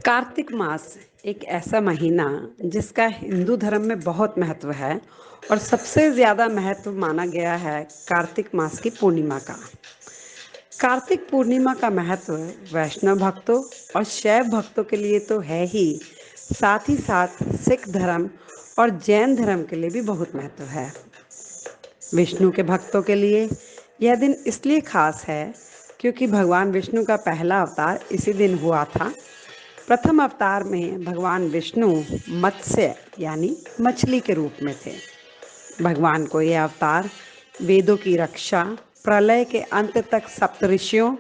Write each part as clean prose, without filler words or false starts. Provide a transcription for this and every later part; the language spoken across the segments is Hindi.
कार्तिक मास एक ऐसा महीना जिसका हिंदू धर्म में बहुत महत्व है और सबसे ज़्यादा महत्व माना गया है कार्तिक मास की पूर्णिमा का। कार्तिक पूर्णिमा का महत्व वैष्णव भक्तों और शैव भक्तों के लिए तो है ही, साथ ही साथ सिख धर्म और जैन धर्म के लिए भी बहुत महत्व है। विष्णु के भक्तों के लिए यह दिन इसलिए खास है क्योंकि भगवान विष्णु का पहला अवतार इसी दिन हुआ था। प्रथम अवतार में भगवान विष्णु मत्स्य यानी मछली के रूप में थे। भगवान को यह अवतार वेदों की रक्षा, प्रलय के अंत तक सप्तऋषियों,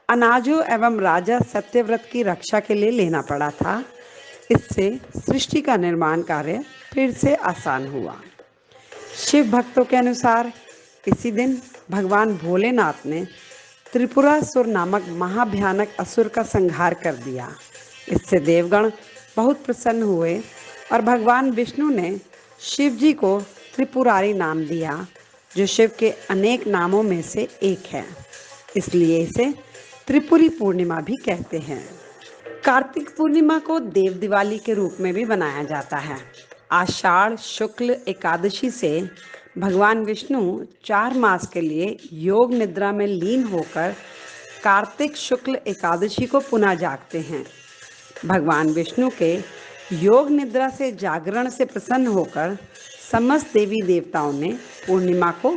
अनाजों एवं राजा सत्यव्रत की रक्षा के लिए लेना पड़ा था। इससे सृष्टि का निर्माण कार्य फिर से आसान हुआ। शिव भक्तों के अनुसार इसी दिन भगवान भोलेनाथ ने त्रिपुरासुर नामक महाभयानक असुर का संहार कर दिया। इससे देवगण बहुत प्रसन्न हुए और भगवान विष्णु ने शिव जी को त्रिपुरारी नाम दिया, जो शिव के अनेक नामों में से एक है। इसलिए इसे त्रिपुरी पूर्णिमा भी कहते हैं। कार्तिक पूर्णिमा को देव दिवाली के रूप में भी मनाया जाता है। आषाढ़ शुक्ल एकादशी से भगवान विष्णु 4 मास के लिए योग निद्रा में लीन होकर कार्तिक शुक्ल एकादशी को पुनः जागते हैं। भगवान विष्णु के योग निद्रा से जागरण से प्रसन्न होकर समस्त देवी देवताओं ने पूर्णिमा को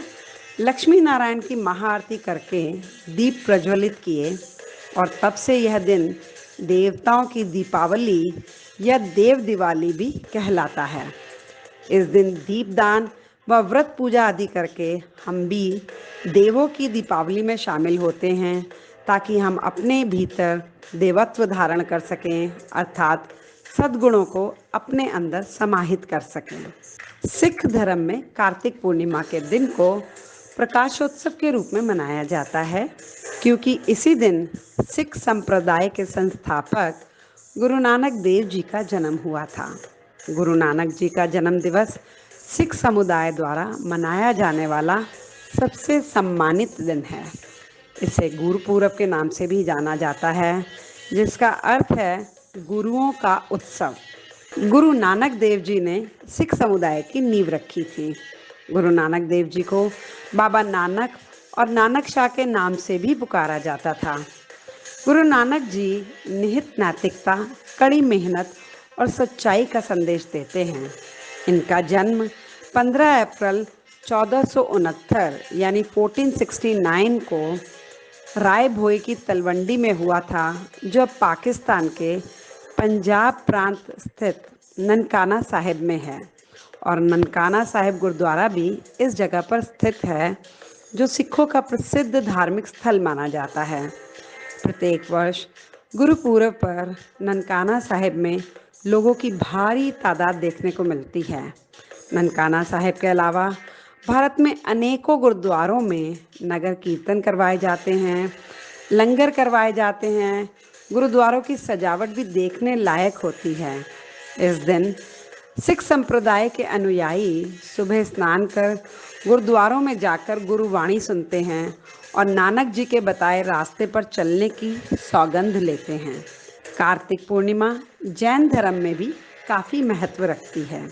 लक्ष्मी नारायण की महाआरती करके दीप प्रज्वलित किए और तब से यह दिन देवताओं की दीपावली या देव दिवाली भी कहलाता है। इस दिन दीपदान व व्रत पूजा आदि करके हम भी देवों की दीपावली में शामिल होते हैं, ताकि हम अपने भीतर देवत्व धारण कर सकें, अर्थात सद्गुणों को अपने अंदर समाहित कर सकें। सिख धर्म में कार्तिक पूर्णिमा के दिन को प्रकाशोत्सव के रूप में मनाया जाता है, क्योंकि इसी दिन सिख संप्रदाय के संस्थापक गुरु नानक देव जी का जन्म हुआ था। गुरु नानक जी का जन्म दिवस सिख समुदाय द्वारा मनाया जाने वाला सबसे सम्मानित दिन है। इसे गुरुपूरब के नाम से भी जाना जाता है, जिसका अर्थ है गुरुओं का उत्सव। गुरु नानक देव जी ने सिख समुदाय की नींव रखी थी। गुरु नानक देव जी को बाबा नानक और नानक शाह के नाम से भी पुकारा जाता था। गुरु नानक जी निहित नैतिकता, कड़ी मेहनत और सच्चाई का संदेश देते हैं। इनका जन्म 15 अप्रैल 1469 यानी 1469 को राय भोई की तलवंडी में हुआ था, जो पाकिस्तान के पंजाब प्रांत स्थित ननकाना साहिब में है। और ननकाना साहिब गुरुद्वारा भी इस जगह पर स्थित है, जो सिखों का प्रसिद्ध धार्मिक स्थल माना जाता है। प्रत्येक वर्ष गुरुपूरब पर ननकाना साहिब में लोगों की भारी तादाद देखने को मिलती है। ननकाना साहिब के अलावा भारत में अनेकों गुरुद्वारों में नगर कीर्तन करवाए जाते हैं, लंगर करवाए जाते हैं। गुरुद्वारों की सजावट भी देखने लायक होती है। इस दिन सिख संप्रदाय के अनुयायी सुबह स्नान कर गुरुद्वारों में जाकर गुरुवाणी सुनते हैं और नानक जी के बताए रास्ते पर चलने की सौगंध लेते हैं। कार्तिक पूर्णिमा जैन धर्म में भी काफ़ी महत्व रखती है।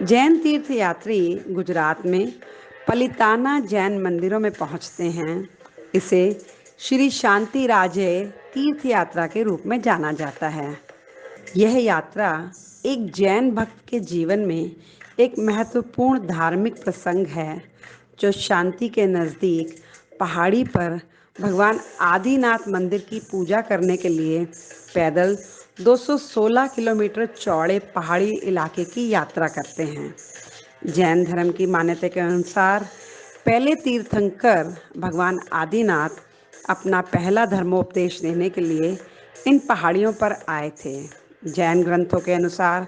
जैन तीर्थयात्री गुजरात में पलिताना जैन मंदिरों में पहुंचते हैं। इसे श्री शांति राजे तीर्थ यात्रा के रूप में जाना जाता है। यह यात्रा एक जैन भक्त के जीवन में एक महत्वपूर्ण धार्मिक प्रसंग है, जो शांति के नज़दीक पहाड़ी पर भगवान आदिनाथ मंदिर की पूजा करने के लिए पैदल 216 किलोमीटर चौड़े पहाड़ी इलाके की यात्रा करते हैं। जैन धर्म की मान्यता के अनुसार पहले तीर्थंकर भगवान आदिनाथ अपना पहला धर्मोपदेश देने के लिए इन पहाड़ियों पर आए थे। जैन ग्रंथों के अनुसार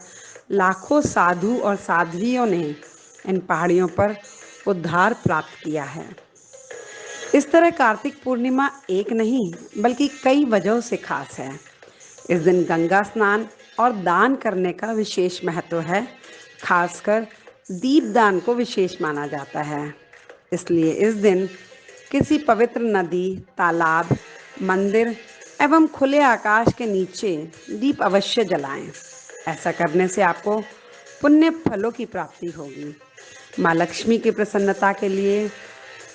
लाखों साधु और साध्वियों ने इन पहाड़ियों पर उद्धार प्राप्त किया है। इस तरह कार्तिक पूर्णिमा एक नहीं बल्कि कई वजहों से खास है। इस दिन गंगा स्नान और दान करने का विशेष महत्व है। खासकर दीपदान को विशेष माना जाता है। इसलिए इस दिन किसी पवित्र नदी, तालाब, मंदिर एवं खुले आकाश के नीचे दीप अवश्य जलाएं। ऐसा करने से आपको पुण्य फलों की प्राप्ति होगी। माँ लक्ष्मी की प्रसन्नता के लिए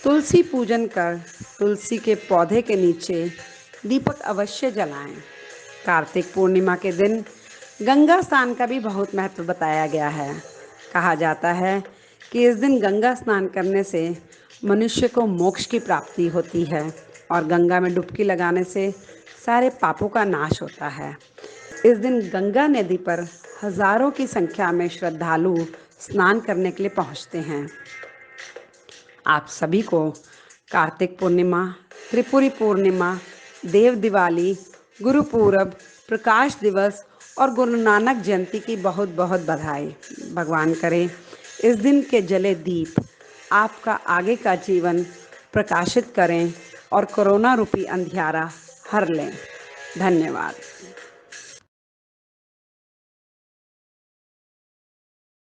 तुलसी पूजन कर तुलसी के पौधे के नीचे दीपक अवश्य जलाएं। कार्तिक पूर्णिमा के दिन गंगा स्नान का भी बहुत महत्व बताया गया है। कहा जाता है कि इस दिन गंगा स्नान करने से मनुष्य को मोक्ष की प्राप्ति होती है और गंगा में डुबकी लगाने से सारे पापों का नाश होता है। इस दिन गंगा नदी पर हजारों की संख्या में श्रद्धालु स्नान करने के लिए पहुंचते हैं। आप सभी को कार्तिक पूर्णिमा, त्रिपुरी पूर्णिमा, देव दिवाली, गुरु पूरब, प्रकाश दिवस और गुरु नानक जयंती की बहुत बहुत बधाई। भगवान करे इस दिन के जले दीप आपका आगे का जीवन प्रकाशित करें और कोरोना रूपी अंधियारा हर लें। धन्यवाद।